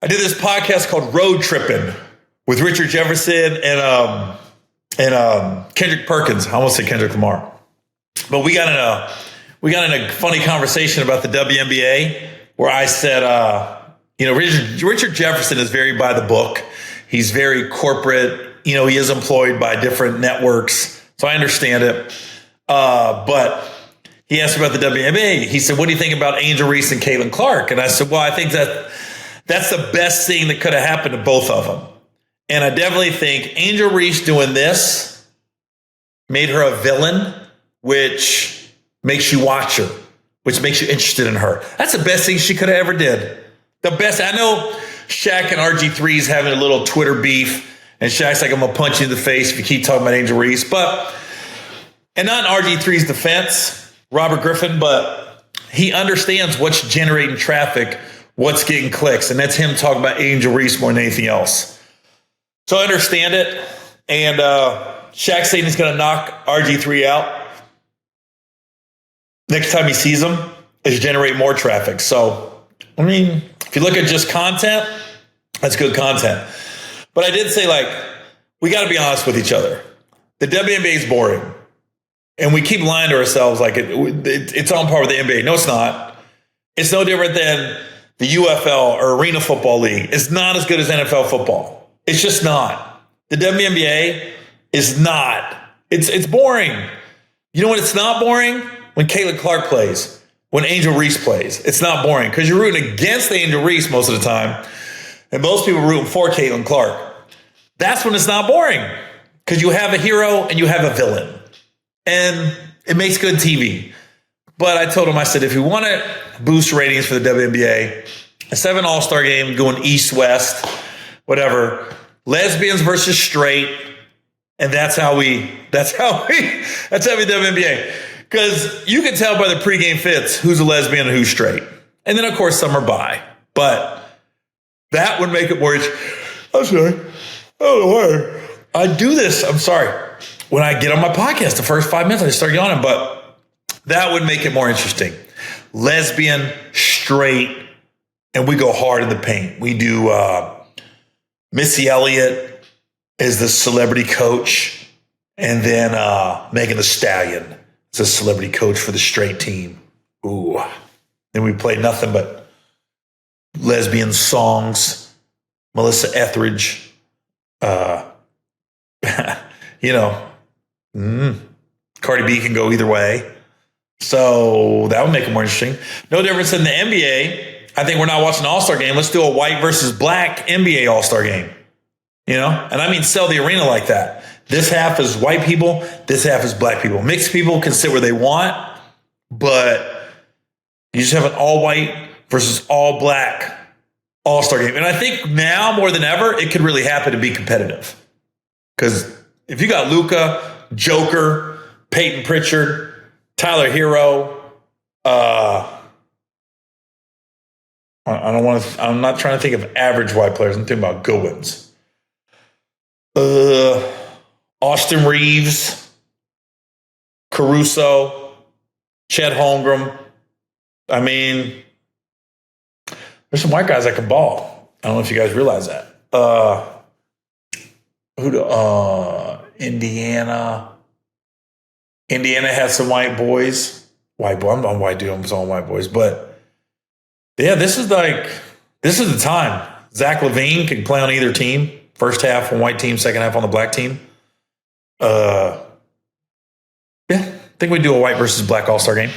I did this podcast called Road Tripping with Richard Jefferson and Kendrick Perkins. I almost said Kendrick Lamar, but we got in a funny conversation about the WNBA where I said, Richard Jefferson is very by the book. He's very corporate. He is employed by different networks, so I understand it. But he asked about the WNBA. He said, "What do you think about Angel Reese and Caitlin Clark?" And I said, "Well, I think that's the best thing that could have happened to both of them." And I definitely think Angel Reese doing this made her a villain, which makes you watch her, which makes you interested in her. That's the best thing she could have ever did. The best. I know Shaq and RG3's having a little Twitter beef, and Shaq's like, "I'm going to punch you in the face if you keep talking about Angel Reese." And not in RG3's defense, Robert Griffin, but he understands what's generating traffic, what's getting clicks, and that's him talking about Angel Reese more than anything else. So I understand it. And Shaq saying he's going to knock RG3 out next time he sees him is generate more traffic. So, if you look at just content, that's good content. But I did say, we got to be honest with each other. The WNBA is boring. And we keep lying to ourselves like it's on par with the NBA. No, it's not. It's no different than the UFL or Arena Football League. It's not as good as NFL football. It's just not. The WNBA is not. It's boring. You know when it's not boring? When Caitlin Clark plays. When Angel Reese plays. It's not boring because you're rooting against the Angel Reese most of the time. And most people are rooting for Caitlin Clark. That's when it's not boring because you have a hero and you have a villain. And it makes good TV. But I told him, I said, if you want to boost ratings for the WNBA, instead of an all-star game going east-west, whatever, lesbians versus straight, and that's how we WNBA. Because you can tell by the pregame fits who's a lesbian and who's straight. And then, of course, some are bi. But that would make it more I'm sorry. I don't know why. I do this. I'm sorry. When I get on my podcast, the first 5 minutes, I just start yawning. But that would make it more interesting. Lesbian, straight, and we go hard in the paint. We do Missy Elliott is the celebrity coach. And then Megan Thee Stallion is a celebrity coach for the straight team. Ooh. Then we play nothing but lesbian songs. Melissa Etheridge. Cardi B can go either way. So that would make it more interesting. No difference in the NBA. I think we're not watching an all-star game. Let's do a white versus black NBA all-star game. And I mean sell the arena like that. This half is white people. This half is black people. Mixed people can sit where they want, but you just have an all-white versus all-black all-star game. And I think now more than ever, it could really happen to be competitive. Because if you got Luka, Joker, Peyton Pritchard, Tyler Hero, I'm not trying to think of average white players. I'm thinking about good ones. Austin Reeves, Caruso, Chet Holmgren. There's some white guys that can ball. I don't know if you guys realize that. Indiana. Indiana has some white boys. I'm on white dude. I'm on white boys. But yeah, this is the time. Zach LaVine can play on either team. First half on white team, second half on the black team. I think we do a white versus black all-star game.